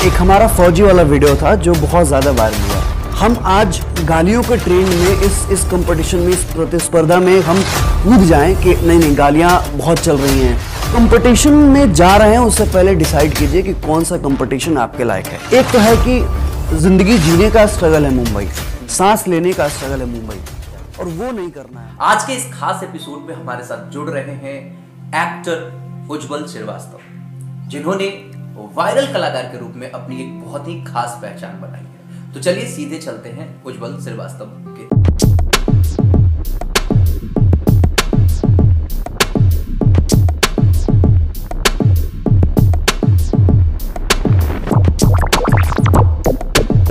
एक हमारा फौजी वाला वीडियो था जो बहुत ज़्यादा वायरल हुआ। हम आज गालियों के ट्रेंड में इस कंपटीशन में, इस प्रतिस्पर्धा में हम कूद जाएं कि नहीं गालियां बहुत चल रही हैं। कंपटीशन में जा रहे हैं उससे पहले डिसाइड कीजिए कि कौन सा कंपटीशन आपके लायक है। एक तो है कि जिंदगी जीने का स्ट्रगल है मुंबई, सांस लेने का स्ट्रगल है मुंबई, और वो नहीं करना है। आज के इस खास एपिसोड में हमारे साथ जुड़ रहे हैं एक्टर उज्जवल श्रीवास्तव, जिन्होंने वायरल कलाकार के रूप में अपनी एक बहुत ही खास पहचान बनाई है। तो चलिए सीधे चलते हैं उज्जवल श्रीवास्तव के।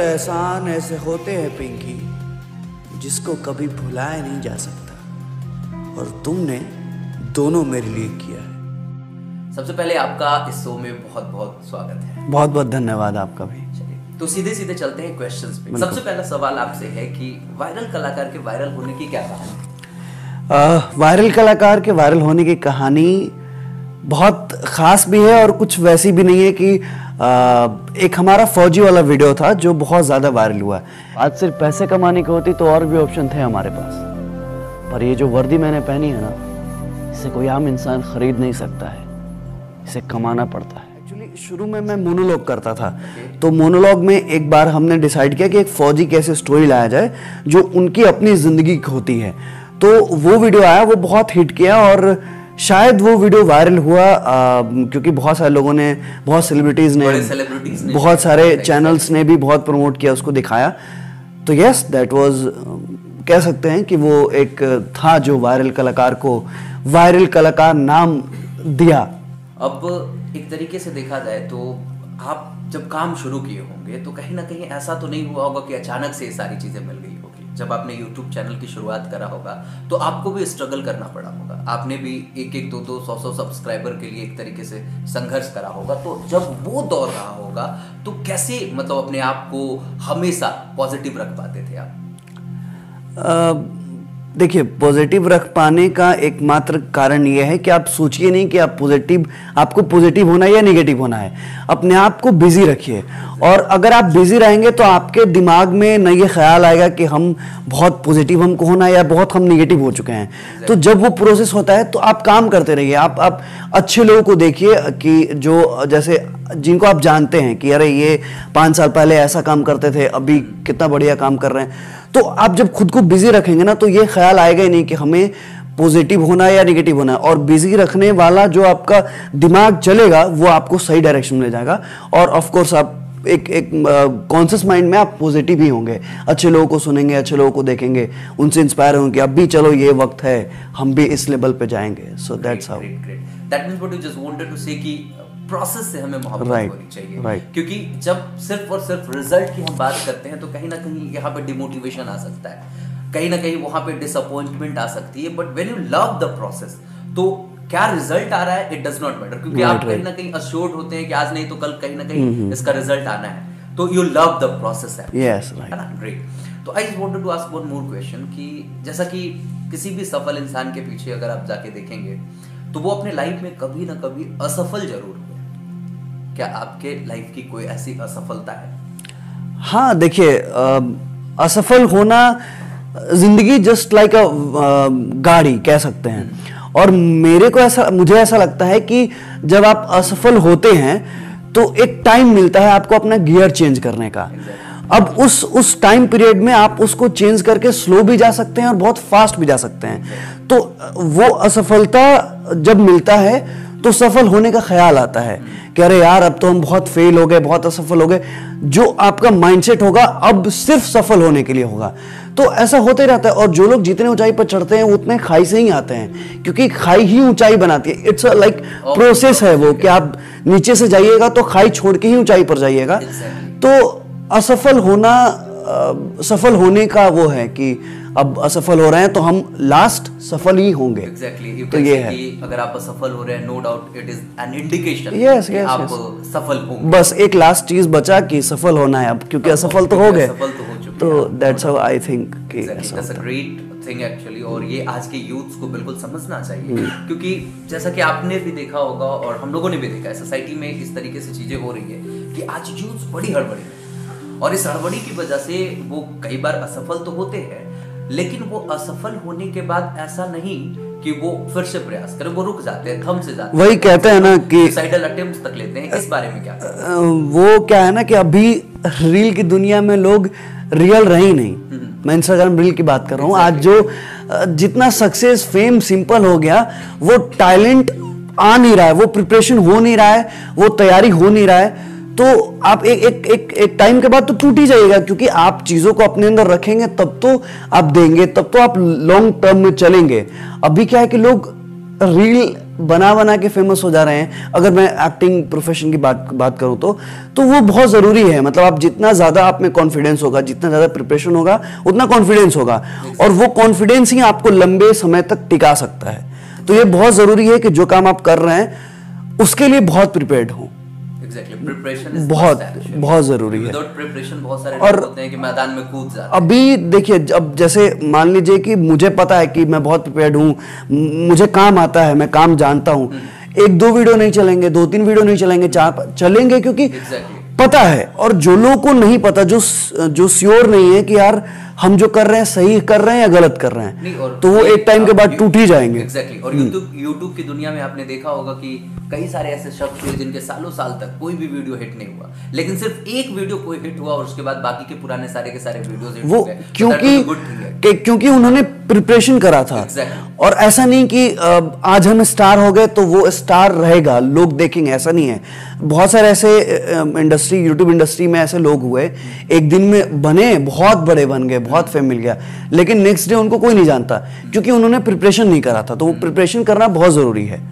एहसान ऐसे होते हैं पिंकी जिसको कभी भुलाया नहीं जा सकता, और तुमने दोनों मेरे लिए किया है। सबसे पहले आपका इस शो में बहुत बहुत स्वागत है। बहुत बहुत धन्यवाद आपका भी। चलिए तो सीधे सीधे चलते हैं क्वेश्चंस पे। सबसे पहला सवाल आपसे है कि वायरल कलाकार के वायरल होने की क्या कहानी? वायरल कलाकार के वायरल होने की कहानी बहुत ख़ास भी है और कुछ वैसी भी नहीं है कि एक हमारा फौजी वाला वीडियो था जो बहुत ज़्यादा वायरल हुआ। आज सिर्फ पैसे कमाने की होती तो और भी ऑप्शन थे हमारे पास, पर ये जो वर्दी मैंने पहनी है ना, इसे कोई आम इंसान खरीद नहीं सकता है, इसे कमाना पड़ता है। एक्चुअली शुरू में मैं मोनोलॉग करता था, तो मोनोलॉग में एक बार हमने डिसाइड किया कि एक फौजी कैसे स्टोरी लाया जाए जो उनकी अपनी ज़िंदगी होती है। तो वो वीडियो आया, वो बहुत हिट किया और शायद वो वीडियो वायरल हुआ क्योंकि बहुत सारे लोगों ने, बहुत सेलिब्रिटीज़ ने, बहुत सारे चैनल्स ने भी बहुत प्रमोट किया, उसको दिखाया। तो यस, दैट वाज, कह सकते हैं कि वो एक था जो वायरल कलाकार को वायरल कलाकार नाम दिया। अब एक तरीके से देखा जाए तो आप जब काम शुरू किए होंगे तो कहीं ना कहीं ऐसा तो नहीं हुआ होगा कि अचानक से ये सारी चीज़ें मिल गई होगी। जब आपने YouTube चैनल की शुरुआत करा होगा तो आपको भी स्ट्रगल करना पड़ा होगा, आपने भी एक 2 100 सब्सक्राइबर के लिए एक तरीके से संघर्ष करा होगा। तो जब वो दौर रहा होगा तो कैसे मतलब अपने आप को हमेशा पॉजिटिव रख पाते थे आप? देखिए, पॉजिटिव रख पाने का एकमात्र कारण ये है कि आप सोचिए नहीं कि आपको पॉजिटिव होना है या नेगेटिव होना है। अपने आप को बिजी रखिए, और अगर आप बिजी रहेंगे तो आपके दिमाग में न ये ख्याल आएगा कि हम बहुत पॉजिटिव हमको होना है या बहुत हम नेगेटिव हो चुके हैं। तो जब वो प्रोसेस होता है तो आप काम करते रहिए। आप अच्छे लोगों को देखिए कि जो जैसे जिनको आप जानते हैं कि अरे ये 5 साल पहले ऐसा काम करते थे, अभी कितना बढ़िया काम कर रहे हैं। तो आप जब खुद को बिजी रखेंगे ना तो ये ख्याल आएगा ही नहीं कि हमें पॉजिटिव होना है या नेगेटिव होना है। और बिजी रखने वाला जो आपका दिमाग चलेगा वो आपको सही डायरेक्शन में ले जाएगा, और ऑफ कोर्स आप एक कॉन्शियस माइंड में आप पॉजिटिव ही होंगे, अच्छे लोगों को सुनेंगे, अच्छे लोगों को देखेंगे, उनसे इंस्पायर होंगे, अब भी चलो ये वक्त है, हम भी इस लेवल पे जाएंगे। So that's how. That means what you just wanted to say कि प्रोसेस से हमें मोहब्बत होनी चाहिए। क्योंकि जब सिर्फ और सिर्फ रिजल्ट की हम बात करते हैं तो कहीं ना कहीं यहाँ पे डिमोटिवेशन आ सकता है, कहीं ना कहीं वहां पे डिसअपॉइंटमेंट आ सकती है। But when you love the process तो क्या रिजल्ट आ रहा है, इट डज नॉट मैटर, क्योंकि आप कहीं ना कहीं अश्योर्ड होते हैं कि आज नहीं तो कल कहीं ना कहीं इसका रिजल्ट आना है। तो यू लव द प्रोसेस है। यस, राइट, है ना? ग्रेट। तो I just wanted to ask one more question कि जैसा कि किसी भी सफल इंसान के पीछे अगर आप जाके देखेंगे तो वो अपने लाइफ में कभी ना कभी असफल जरूर हुए। क्या आपके लाइफ की कोई ऐसी असफलता है? हाँ, देखिए, असफल होना, जिंदगी जस्ट लाइक अ गाड़ी कह सकते हैं। और मुझे ऐसा लगता है कि जब आप असफल होते हैं तो एक टाइम मिलता है आपको अपना गियर चेंज करने का। अब उस टाइम पीरियड में आप उसको चेंज करके स्लो भी जा सकते हैं और बहुत फास्ट भी जा सकते हैं। तो वो असफलता जब मिलता है तो सफल होने का ख्याल आता है कि अरे यार अब तो हम बहुत फेल हो गए, बहुत असफल हो गए। जो आपका माइंडसेट होगा अब सिर्फ सफल होने के लिए होगा। तो ऐसा होते रहता है, और जो लोग जितने ऊंचाई पर चढ़ते हैं उतने खाई से ही आते हैं, क्योंकि खाई ही ऊंचाई बनाती है। इट्स लाइक प्रोसेस है वो कि आप नीचे से जाइएगा तो खाई छोड़ के ही ऊंचाई पर जाइएगा। तो असफल होना सफल होने का वो है कि अब असफल हो रहे हैं तो हम लास्ट सफल ही होंगे। एग्जैक्टली। तो ये है कि अगर आप असफल हो रहे हैं, no doubt it is an indication कि आप सफल होंगे। बस एक लास्ट चीज बचा कि सफल होना है अब, क्योंकि असफल तो हो गए। तो दैट्स हाउ आई थिंक कि that's a great thing actually. और ये आज के यूथ्स को बिल्कुल समझना चाहिए, क्योंकि जैसा कि आपने भी देखा होगा और हम लोगों ने भी देखा है, सोसाइटी में इस तरीके से चीजें हो रही है कि आज यूथ बड़ी हड़बड़ी में, और इस हड़बड़ी की वजह से वो कई बार असफल तो होते हैं, लेकिन वो असफल होने के बाद ऐसा नहीं कि वो फिर से प्रयास करें, वो रुक जाते हैं, थम से जाते हैं। वही कहते हैं ना कि सुसाइडल अटेम्प्ट्स तक लेते हैं। इस बारे में क्या वो क्या है ना कि अभी रील की दुनिया में लोग रियल रहे ही नहीं। मैं इंस्टाग्राम रील की बात कर रहा हूँ। आज जो जितना सक्सेस, फेम सिंपल हो गया, वो टैलेंट आ नहीं रहा है, वो प्रिपरेशन हो नहीं रहा है, वो तैयारी हो नहीं रहा है। तो आप एक टाइम के बाद तो टूट ही जाएगा, क्योंकि आप चीजों को अपने अंदर रखेंगे तब तो आप देंगे, तब तो आप लॉन्ग टर्म में चलेंगे। अभी क्या है कि लोग रील बना बना के फेमस हो जा रहे हैं। अगर मैं एक्टिंग प्रोफेशन की बात करूं तो वो बहुत जरूरी है। मतलब आप जितना ज्यादा आप में कॉन्फिडेंस होगा, जितना ज्यादा प्रिपरेशन होगा, उतना कॉन्फिडेंस होगा, और वो कॉन्फिडेंस ही आपको लंबे समय तक टिका सकता है। तो ये बहुत जरूरी है कि जो काम आप कर रहे हैं उसके लिए बहुत प्रिपेयर्ड हो। प्रिपरेशन बहुत जरूरी है। विदाउट प्रिपरेशन बहुत सारे लोग होते हैं कि मैदान में कूद जाते हैं। अभी देखिए, अब जैसे मान लीजिए कि मुझे पता है कि मैं बहुत प्रिपेयर्ड हूँ, मुझे काम आता है, मैं काम जानता हूँ, 1-2 वीडियो नहीं चलेंगे, 2-3 वीडियो नहीं चलेंगे, 4 चलेंगे, क्योंकि पता है। और जो लोगों को नहीं पता, जो श्योर नहीं है कि यार हम जो कर रहे हैं सही कर रहे हैं या गलत कर रहे हैं, तो वो एक टाइम के बाद टूट ही जाएंगे। एग्जैक्टली। और यूट्यूब की दुनिया में आपने देखा होगा कि कई सारे ऐसे शख्स हुए जिनके सालों साल तक कोई भी वीडियो हिट नहीं हुआ, लेकिन सिर्फ एक वीडियो कोई हिट हुआ और उसके बाद बाकी के पुराने सारे के सारे वीडियोस हिट हो गए, क्योंकि उन्होंने प्रिपरेशन करा था। और ऐसा नहीं कि आज हम स्टार हो गए तो वो स्टार रहेगा, लोग देखेंगे, ऐसा नहीं है। बहुत सारे ऐसे यूट्यूब इंडस्ट्री में ऐसे लोग हुए, एक दिन में बने, बहुत बड़े बन गए, बहुत फेम मिल गया, लेकिन नेक्स्ट डे उनको कोई नहीं जानता, क्योंकि उन्होंने प्रिपरेशन नहीं करा था। तो वो प्रिपरेशन करना बहुत जरूरी है।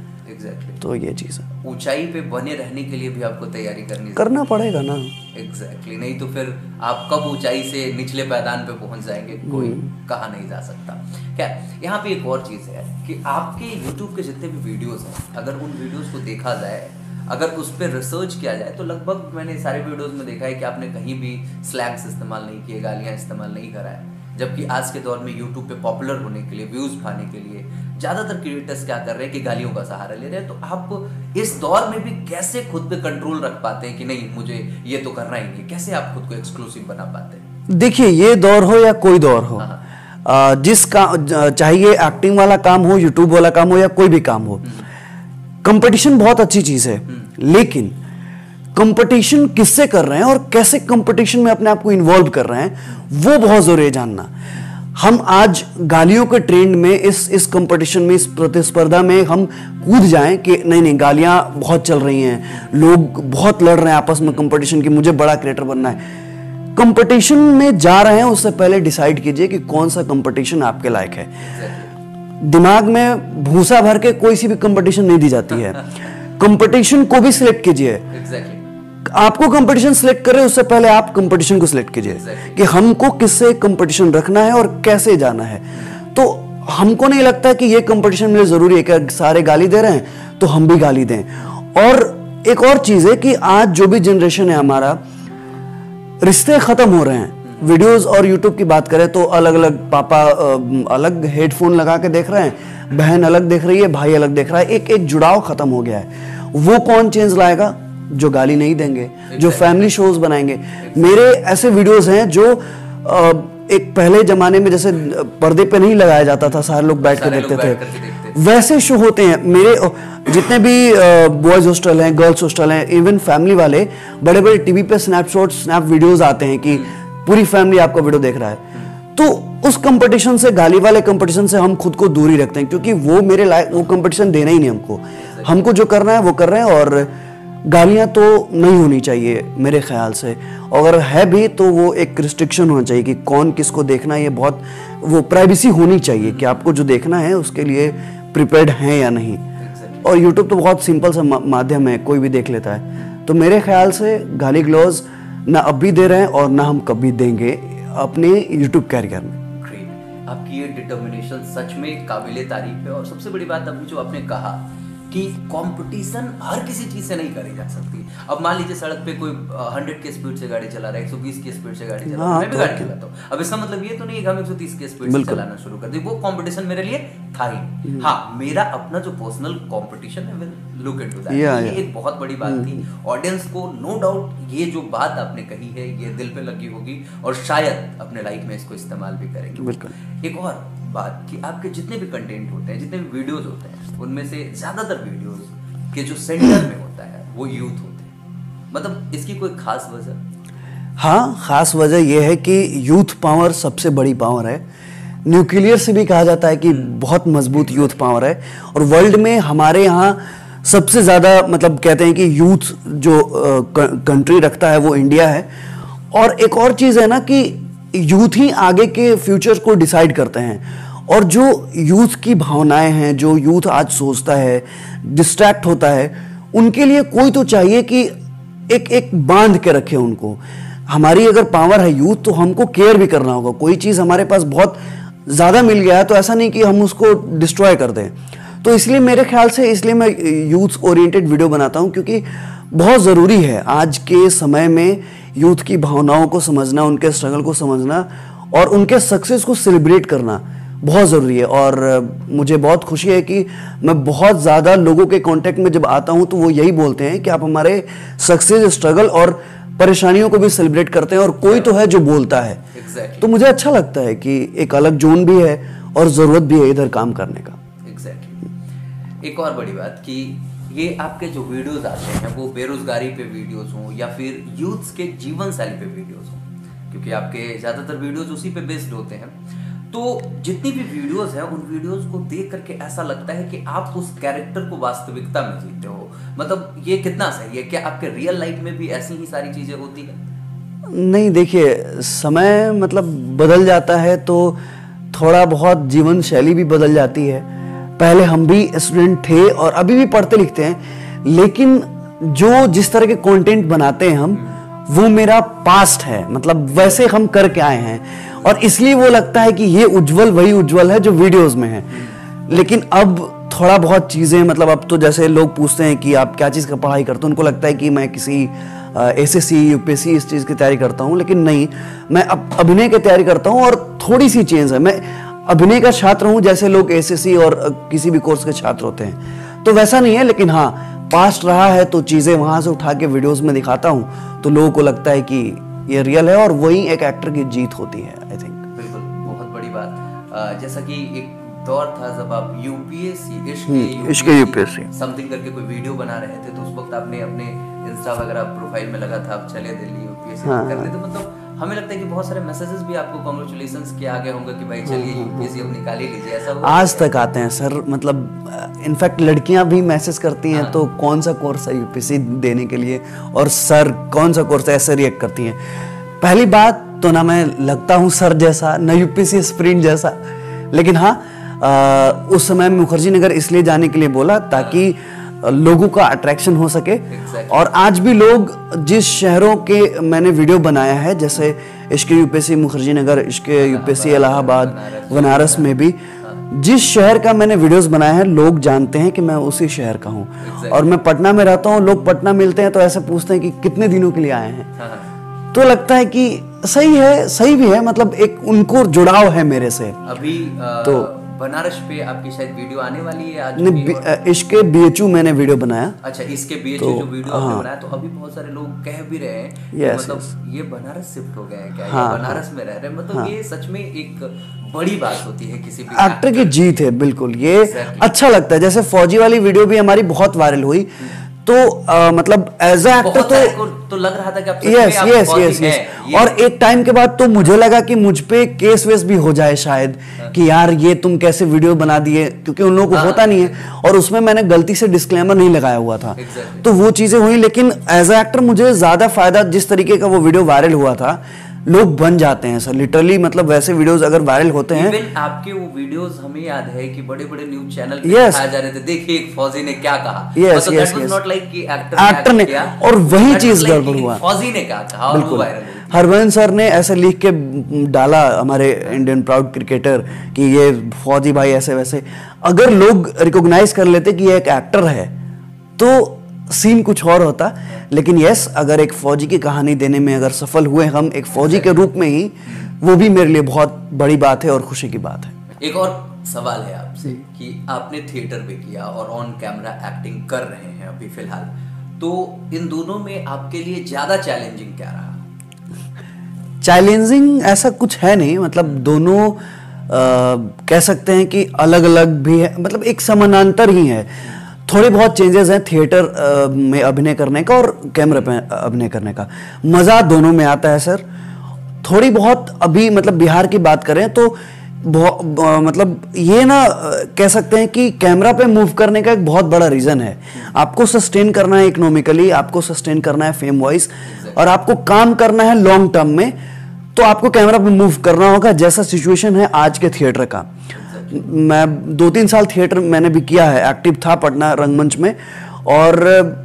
तो ये चीज है। ऊंचाई पे बने रहने के लिए भी आपको तैयारी करना पड़ेगा ना। एग्जैक्टली। नहीं तो फिर आप कब ऊंचाई से निचले पायदान पे पहुंच जाएंगे, कोई कहा नहीं जा सकता। क्या यहाँ पे एक और चीज है कि आपके YouTube के जितने भी वीडियोस हैं, अगर उन वीडियोस को देखा जाए, अगर उस पर रिसर्च किया जाए, तो लगभग मैंने सारे वीडियोस में देखा है कि आपने कहीं भी स्लैंग्स इस्तेमाल नहीं किए, गालियां इस्तेमाल नहीं करा है। जबकि आज के दौर में YouTube पे पॉपुलर होने के लिए, व्यूज पाने के लिए ज्यादातर क्रिएटर्स क्या कर रहे हैं कि गालियों का सहारा ले रहे हैं। तो आप इस दौर में भी कैसे खुद पे कंट्रोल रख पाते हैं कि नहीं मुझे ये तो करना ही नहीं? कैसे आप खुद को एक्सक्लूसिव बना पाते हैं? देखिए, ये दौर हो या कोई दौर हो, जिसका चाहिए एक्टिंग वाला काम हो, यूट्यूब वाला काम हो, या कोई भी काम हो, कंपटीशन बहुत अच्छी चीज है। लेकिन कंपटीशन किससे कर रहे हैं और कैसे कंपटीशन में अपने आप को इन्वॉल्व कर रहे हैं, वो बहुत जरूरी है जानना। हम आज गालियों के ट्रेंड में, इस कंपटीशन में, इस प्रतिस्पर्धा में हम कूद जाएं कि नहीं गालियां बहुत चल रही हैं, लोग बहुत लड़ रहे हैं आपस में कंपटीशन की, मुझे बड़ा क्रिएटर बनना है। कंपटीशन में जा रहे हैं उससे पहले डिसाइड कीजिए कि कौन सा कंपटीशन आपके लायक है। दिमाग में भूसा भर के कोई सी भी कंपटीशन नहीं दी जाती है। कंपटीशन को भी सिलेक्ट कीजिए। आपको कंपटीशन सिलेक्ट करे उससे पहले आप कंपटीशन को सिलेक्ट कीजिए कि हमको किससे कंपटीशन रखना है और कैसे जाना है। तो हमको नहीं लगता कि ये कंपटीशन में जरूरी है कि सारे गाली दे रहे हैं तो हम भी गाली दें। और एक और चीज है कि आज जो भी जनरेशन है हमारा, रिश्ते खत्म हो रहे हैं। वीडियोस और यूट्यूब की बात करें तो अलग अलग, पापा अलग हेडफोन लगा के देख रहे हैं, बहन अलग देख रही है, भाई अलग देख रहा है, एक जुड़ाव खत्म हो गया है। वो कौन चेंज लाएगा? जो गाली नहीं देंगे, जो फैमिली शोज बनाएंगे। मेरे ऐसे वीडियोस हैं जो एक पहले जमाने में जैसे पर्दे पे नहीं लगाया जाता था, सारे लोग बैठ कर देखते थे, वैसे शो होते हैं। मेरे जितने भी बॉयज हॉस्टल हैं, गर्ल्स हॉस्टल हैं, इवन फैमिली वाले बड़े बड़े टीवी पे स्नैप वीडियोस आते हैं कि पूरी फैमिली आपका वीडियो देख रहा है। तो उस कंपटीशन से, गाली वाले कंपटीशन से हम खुद को दूर ही रखते हैं, क्योंकि वो मेरे लायक वो कंपटीशन देना ही नहीं हमको जो करना है वो कर रहे हैं। और गालियां तो नहीं होनी चाहिए मेरे ख्याल से, अगर है भी तो वो एक रिस्ट्रिक्शन होना चाहिए कि कौन किसको देखना है। ये बहुत वो प्राइवेसी होनी चाहिए कि आपको जो देखना है उसके लिए प्रिपेयर्ड हैं या नहीं। और यूट्यूब तो बहुत सिंपल सा माध्यम है, कोई भी देख लेता है। तो मेरे ख्याल से गाली ग्लोज ना अब भी दे रहे हैं और ना हम कभी देंगे अपने यूट्यूब कैरियर में। आपकी ये डिटर्मिनेशन सच में काबिले तारीफ है। और सबसे बड़ी बात अभी जो आपने कहा कि कंपटीशन हर किसी चीज से नहीं करी जा सकती। अब मान लीजिए सड़क पे कोई 100 की स्पीड से गाड़ी चला रहा है, 120 की स्पीड से गाड़ी चला रहा है, मैं भी गाड़ी चलाता हूँ। अब इसका मतलब ये तो नहीं है कि हम 130 की स्पीड से चलाना शुरू कर दें, वो कंपटीशन मेरे लिए था ही नहीं। हाँ, मेरा अपना जो पर्सनल कंपटीशन है, विल लुक इनटू दैट। ये एक बहुत बड़ी बात थी ऑडियंस को। नो डाउट ये जो बात आपने कही है ये दिल पे लगी होगी और शायद अपने लाइफ में इसको इस्तेमाल भी करेंगे। बिल्कुल। एक और बात कि आपके जितने भी कंटेंट होते हैं, जितने भी वीडियोस होते हैं, उनमें से ज्यादातर वीडियोस के जो सेंटर में होता है वो यूथ होते हैं। मतलब इसकी कोई खास वजह? हाँ, खास वजह यह है कि यूथ पावर सबसे बड़ी पावर है। न्यूक्लियर से भी कहा जाता है कि बहुत मजबूत यूथ पावर है, और वर्ल्ड में हमारे यहाँ सबसे ज़्यादा मतलब कहते हैं कि यूथ जो कंट्री रखता है वो इंडिया है। और एक और चीज़ है ना कि यूथ ही आगे के फ्यूचर को डिसाइड करते हैं, और जो यूथ की भावनाएं हैं, जो यूथ आज सोचता है, डिस्ट्रैक्ट होता है, उनके लिए कोई तो चाहिए कि एक बांध के रखे उनको। हमारी अगर पावर है यूथ, तो हमको केयर भी करना होगा। कोई चीज़ हमारे पास बहुत ज़्यादा मिल गया है तो ऐसा नहीं कि हम उसको डिस्ट्रॉय कर दें। तो इसलिए मेरे ख्याल से इसलिए मैं यूथ ओरिएंटेड वीडियो बनाता हूं, क्योंकि बहुत ज़रूरी है आज के समय में यूथ की भावनाओं को समझना, उनके स्ट्रगल को समझना और उनके सक्सेस को सेलिब्रेट करना बहुत ज़रूरी है। और मुझे बहुत खुशी है कि मैं बहुत ज़्यादा लोगों के कांटेक्ट में जब आता हूं तो वो यही बोलते हैं कि आप हमारे सक्सेस, स्ट्रगल और परेशानियों को भी सेलिब्रेट करते हैं, और कोई तो है जो बोलता है। Exactly. तो मुझे अच्छा लगता है कि एक अलग जोन भी है और ज़रूरत भी है इधर काम करने का। Exactly. एक और बड़ी बात कि ये आपके जो वीडियोस आते हैं वो बेरोजगारी पे वीडियोस हों या फिर यूथ्स के जीवन शैली पे वीडियोस हों, क्योंकि आपके ज़्यादातर वीडियोस उसी पे बेस्ड होते हैं। तो जितनी भी वीडियोस हैं उन वीडियोस को देख करके ऐसा लगता है कि आप उस कैरेक्टर को वास्तविकता में जीते हो। मतलब ये कितना सही है? क्या आपके रियल लाइफ में भी ऐसी ही सारी चीज़ें होती हैं? नहीं, देखिए, समय मतलब बदल जाता है तो थोड़ा बहुत जीवन शैली भी बदल जाती है। पहले हम भी स्टूडेंट थे और अभी भी पढ़ते लिखते हैं, लेकिन जो जिस तरह के कंटेंट बनाते हैं हम, वो मेरा पास्ट है। मतलब वैसे हम करके आए हैं, और इसलिए वो लगता है कि ये उज्जवल वही उज्जवल है जो वीडियोस में है। लेकिन अब थोड़ा बहुत चीज़ें, मतलब अब तो जैसे लोग पूछते हैं कि आप क्या चीज़ का पढ़ाई करते हो, उनको लगता है कि मैं किसी SSC UPSC इस चीज़ की तैयारी करता हूँ, लेकिन नहीं, मैं अब अभिनय की तैयारी करता हूँ। और थोड़ी सी चेंज है, मैं अभिनय का छात्र हूँ जैसे लोग SSC और किसी भी कोर्स के छात्र होते हैं, तो वैसा नहीं है। लेकिन हाँ, पास्ट रहा है तो चीज़ें वहाँ से उठा के वीडियोस में दिखाता हूँ, तो लोगों को लगता है कि ये रियल है, और वही एक एक्टर की जीत होती है, आई थिंक। बिल्कुल, बहुत बड़ी बात। जैसा कि एक दौर था जब आप UPSC इश्क UPSC समथिंग करके कोई वीडियो बना रहे थे, तो उस वक्त आपने अपने इंस्टा वगैरह प्रोफाइल में लगा था आप चले दिल्ली UPSC करने। तो मतलब हमें लगता है कि बहुत सारे मैसेजेस भी आपको कांग्रेचुलेशंस के आ गए होंगे कि भाई चलिए UPSC अब निकाल ही लीजिए, ऐसा हुआ? आज तक आते हैं सर, मतलब इनफैक्ट लड़कियां भी मैसेज करती हैं, तो कौन सा कोर्स है UPSC देने के लिए, और सर कौन सा कोर्स है, ऐसे रिएक्ट करती हैं। पहली बात तो ना मैं लगता हूँ सर जैसा, ना UPSC स्प्रिंट जैसा, लेकिन हाँ, उस समय मुखर्जी नगर इसलिए जाने के लिए बोला ताकि लोगों का अट्रैक्शन हो सके। और आज भी लोग जिस शहरों के मैंने वीडियो बनाया है, जैसे इश्क UPSC मुखर्जी नगर, इश्क UPSC इलाहाबाद, बनारस में भी जिस शहर का मैंने वीडियोस बनाया है, लोग जानते हैं कि मैं उसी शहर का हूँ। और मैं पटना में रहता हूँ, लोग पटना मिलते हैं तो ऐसे पूछते हैं कि कितने दिनों के लिए आए हैं। तो लगता है कि सही है, सही भी है, मतलब एक उनको जुड़ाव है मेरे से। अभी तो बनारस पे आपकी शायद वीडियो आने वाली है आज। इसके BHU मैंने वीडियो बनाया। अच्छा, इसके BHU जो वीडियो आपने बनाया, तो अभी बहुत सारे लोग कह भी रहे हैं कि मतलब ये बनारस शिफ्ट हो गए हैं क्या, ये बनारस में रह रहे हैं। मतलब ये सच में एक बड़ी बात होती है किसी भी एक्टर की जीत है। बिल्कुल, ये अच्छा लगता है। जैसे फौजी वाली वीडियो भी हमारी बहुत वायरल हुई, तो मतलब एज अ एक्टर तो लग रहा था कि आप यस। और एक टाइम के बाद तो मुझे लगा कि मुझ पे केस वेस भी हो जाए शायद, कि यार ये तुम कैसे वीडियो बना दिए, क्योंकि उन लोगों को होता नहीं है, और उसमें मैंने गलती से डिस्क्लेमर नहीं लगाया हुआ था। तो वो चीजें हुई, लेकिन एज अ एक्टर मुझे ज्यादा फायदा, जिस तरीके का वो वीडियो वायरल हुआ था, लोग बन जाते हैं सर, लिटरली। मतलब वैसे वीडियोस अगर वायरल होते हैं, इवन आपके वो वीडियोस हमें याद है कि बड़े बड़े न्यूज चैनल पे दिखाए जा रहे थे, देखिए एक फौजी ने क्या कहा। यस, नॉट लाइक कि एक्टर ने, और वही चीज गड़बड़ हुआ, फौजी ने क्या कहा और वो वायरल। हरभजन सर ने ऐसे लिख के डाला, हमारे इंडियन प्राउड क्रिकेटर, कि ये फौजी भाई ऐसे वैसे। अगर लोग रिकॉग्नाइज कर लेते कि ये एक एक्टर है तो सीन कुछ और होता। लेकिन यस, अगर एक फौजी की कहानी देने में अगर सफल हुए हम एक फौजी के रूप में ही, वो भी मेरे लिए बहुत बड़ी बात है और खुशी की बात है। एक और सवाल है आपसे कि आपने थिएटर भी किया और ऑन कैमरा एक्टिंग कर रहे हैं अभी फिलहाल, तो इन दोनों में आपके लिए ज्यादा चैलेंजिंग क्या रहा? चैलेंजिंग ऐसा कुछ है नहीं, मतलब दोनों कह सकते हैं कि अलग अलग भी है, मतलब एक समानांतर ही है। थोड़े बहुत चेंजेस हैं थिएटर में अभिनय करने का और कैमरे पे अभिनय करने का। मज़ा दोनों में आता है सर। थोड़ी बहुत अभी मतलब बिहार की बात करें तो मतलब ये ना कह सकते हैं कि कैमरा पे मूव करने का एक बहुत बड़ा रीज़न है। आपको सस्टेन करना है इकोनॉमिकली, आपको सस्टेन करना है फेम वाइज, और आपको काम करना है लॉन्ग टर्म में, तो आपको कैमरा पे मूव करना होगा। जैसा सिचुएशन है आज के थिएटर का, मैं 2-3 साल थिएटर मैंने भी किया है, एक्टिव था पटना रंगमंच में, और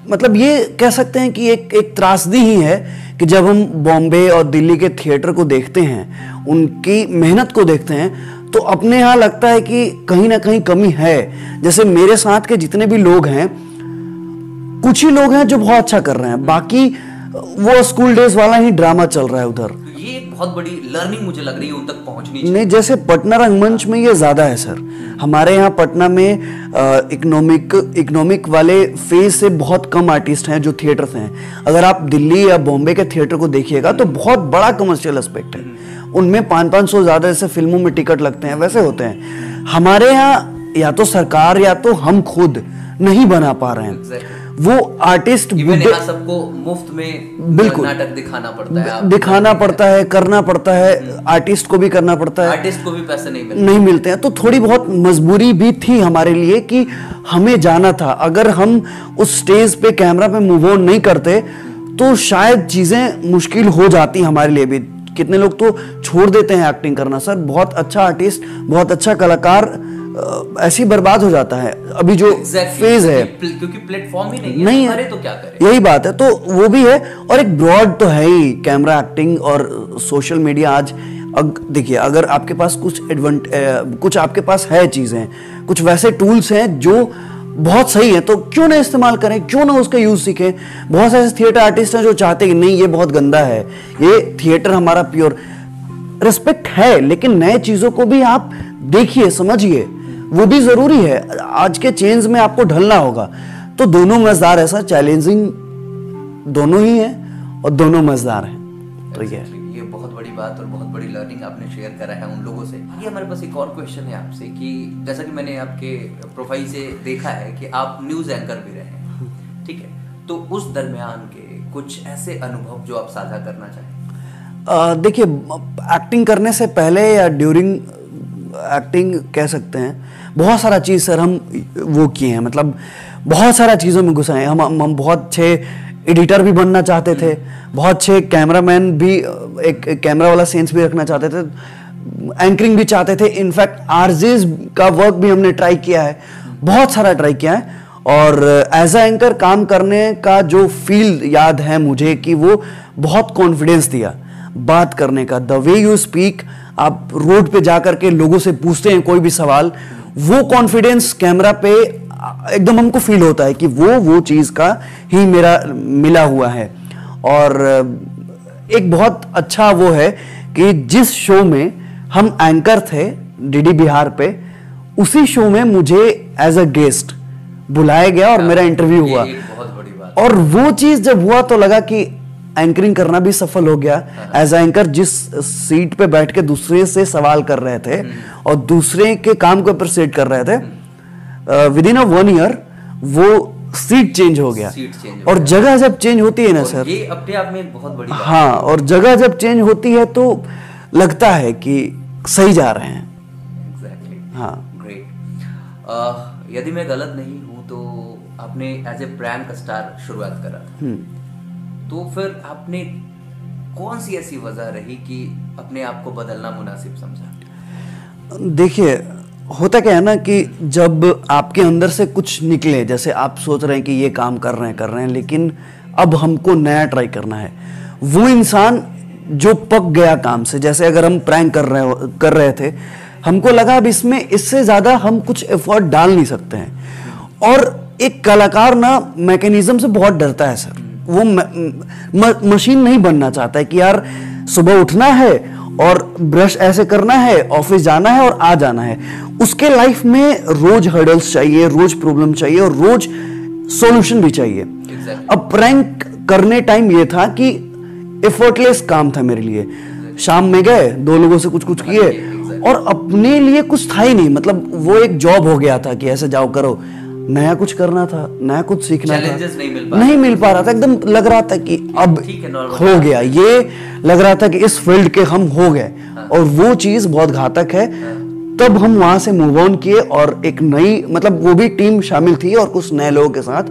मतलब ये कह सकते हैं कि एक त्रासदी ही है कि जब हम बॉम्बे और दिल्ली के थिएटर को देखते हैं, उनकी मेहनत को देखते हैं, तो अपने यहाँ लगता है कि कहीं ना कहीं कमी है। जैसे मेरे साथ के जितने भी लोग हैं, कुछ ही लोग हैं जो बहुत अच्छा कर रहे हैं, बाकी वो स्कूल डेज वाला ही ड्रामा चल रहा है उधर। ये एक बहुत बड़ी लर्निंग मुझे लग रही है, उन तक पहुंचनी चाहिए। नहीं, जैसे पटना रंगमंच में ये ज्यादा है सर। हमारे यहाँ पटना में इकोनॉमिक वाले फेज से बहुत कम आर्टिस्ट हैं जो थिएटर से हैं। अगर आप दिल्ली या बॉम्बे के थिएटर को देखिएगा तो बहुत बड़ा कमर्शियल एस्पेक्ट है, उनमें 500-500 ज्यादा जैसे फिल्मों में टिकट लगते हैं वैसे होते हैं। हमारे यहाँ या तो सरकार या तो हम खुद नहीं बना पा रहे हैं। वो आर्टिस्ट यहाँ सबको मुफ्त में बिल्कुल नाटक दिखाना पड़ता है, दिखाना पड़ता है, करना पड़ता है, आर्टिस्ट को भी करना पड़ता है, आर्टिस्ट को भी पैसे नहीं मिलते हैं। तो थोड़ी बहुत मजबूरी भी थी हमारे लिए कि हमें जाना था। अगर हम उस स्टेज पे कैमरा पे मूव ऑन नहीं करते तो शायद चीजें मुश्किल हो जाती हमारे लिए भी। कितने लोग तो छोड़ देते हैं एक्टिंग करना सर। बहुत अच्छा आर्टिस्ट, बहुत अच्छा कलाकार ऐसी बर्बाद हो जाता है। अभी जो फेज है, क्योंकि प्लेटफॉर्म ही नहीं है, तो क्या करें? यही बात है। तो वो भी है, और एक ब्रॉड तो है ही कैमरा एक्टिंग और सोशल मीडिया। आज देखिए, अगर आपके पास कुछ आपके पास है चीजें, कुछ वैसे टूल्स हैं जो बहुत सही है, तो क्यों ना इस्तेमाल करें, क्यों ना उसका यूज सीखें। बहुत सारे थिएटर आर्टिस्ट हैं जो चाहते हैं कि नहीं ये बहुत गंदा है, ये थिएटर हमारा प्योर। रिस्पेक्ट है, लेकिन नए चीजों को भी आप देखिए, समझिए, वो भी जरूरी है। आज के चेंज में आपको ढलना होगा। तो दोनों मजेदार है सर, चैलेंजिंग दोनों ही है और दोनों मजेदार हैं। तो ये बहुत बड़ी बात और बहुत बड़ी लर्निंग आपने शेयर करा है उन लोगों से। ये हमारे पास एक और क्वेश्चन है आपसे कि जैसा कि मैंने आपके प्रोफाइल से देखा है कि आप न्यूज एंकर भी रहे हैं, ठीक है, तो उस दरमियान के कुछ ऐसे अनुभव जो आप साझा करना चाहें? देखिए, एक्टिंग करने से पहले या ड्यूरिंग एक्टिंग कह सकते हैं, बहुत सारा चीज़ सर हम वो किए हैं, मतलब बहुत सारा चीज़ों में घुसे हैं। हम बहुत अच्छे एडिटर भी बनना चाहते थे, बहुत अच्छे कैमरामैन भी, एक कैमरा वाला सेंस भी रखना चाहते थे, एंकरिंग भी चाहते थे। इनफैक्ट आरजेस का वर्क भी हमने ट्राई किया है, बहुत सारा ट्राई किया है। और एज अ एंकर काम करने का जो फील याद है मुझे कि वो बहुत कॉन्फिडेंस दिया बात करने का। द वे यू स्पीक, आप रोड पे जाकर के लोगों से पूछते हैं कोई भी सवाल, वो कॉन्फिडेंस कैमरा पे एकदम हमको फील होता है कि वो चीज का ही मेरा मिला हुआ है। और एक बहुत अच्छा वो है कि जिस शो में हम एंकर थे डीडी बिहार पे, उसी शो में मुझे एज अ गेस्ट बुलाया गया और मेरा इंटरव्यू हुआ। बहुत बड़ी बात। और वो चीज जब हुआ तो लगा कि एंकरिंग करना भी सफल हो गया। एज अ एंकर जिस सीट पे बैठ के दूसरे से सवाल कर रहे थे और दूसरे के काम को अप्रिशिएट कर रहे थे, विद इन 1 ईयर वो सीट चेंज हो गया। और जगह जब चेंज होती है ना सर, ये अपने आप में बहुत बड़ी बात। हाँ, और जगह जब चेंज होती है तो लगता है कि सही जा रहे हैं। एग्जैक्टली, हाँ, ग्रेट। यदि मैं गलत नहीं हूं तो आपने एज ए प्रैंक स्टार शुरुआत करा था, तो फिर आपने कौन सी ऐसी वजह रही कि अपने आप को बदलना मुनासिब समझा? देखिए, होता क्या है ना कि जब आपके अंदर से कुछ निकले, जैसे आप सोच रहे हैं कि ये काम कर रहे हैं, लेकिन अब हमको नया ट्राई करना है, वो इंसान जो पक गया काम से, जैसे अगर हम प्रैंक कर रहे थे, हमको लगा अब इसमें इससे ज्यादा हम कुछ एफर्ट डाल नहीं सकते हैं। और एक कलाकार ना मैकेनिज्म से बहुत डरता है सर। वो मशीन नहीं बनना चाहता है कि यार सुबह उठना है और ब्रश ऐसे करना है, ऑफिस जाना है और आ जाना है। उसके लाइफ में रोज हर्डल्स चाहिए, रोज प्रॉब्लम चाहिए और रोज सॉल्यूशन भी चाहिए। अब प्रैंक करने टाइम ये था कि एफर्टलेस काम था मेरे लिए। शाम में गए, 2 लोगों से कुछ कुछ किए और अपने लिए कुछ था ही नहीं, मतलब वो एक जॉब हो गया था कि ऐसे जाओ करो। नया कुछ करना था, नया कुछ सीखना था, नहीं मिल पा रहा था। एकदम लग रहा था कि अब हो गया, ये लग रहा था कि इस फील्ड के हम हो गए। और वो चीज बहुत घातक है। तब हम वहां से मूव ऑन किए और एक नई, मतलब वो भी टीम शामिल थी और कुछ नए लोगों के साथ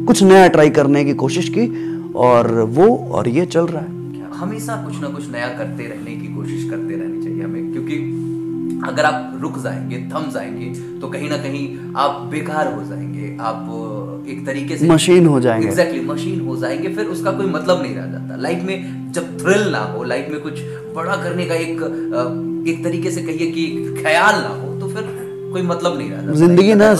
कुछ नया ट्राई करने की कोशिश की और ये चल रहा है। हमेशा कुछ ना कुछ नया करते रहने की कोशिश करते रहनी चाहिए हमें, क्योंकि अगर आप रुक जाएंगे, थम जाएंगे, तो कहीं ना कहीं आप बेकार हो जाएंगे, आप एक तरीके से मशीन हो जाएंगे। एग्जैक्टली मशीन हो जाएंगे, फिर उसका कोई मतलब नहीं रह जाता लाइफ में। जब थ्रिल ना हो, लाइफ में कुछ बड़ा करने का एक तरीके से कहिए कि ख्याल ना हो, तो फिर कोई मतलब नहीं रह जाता। जिंदगी ना,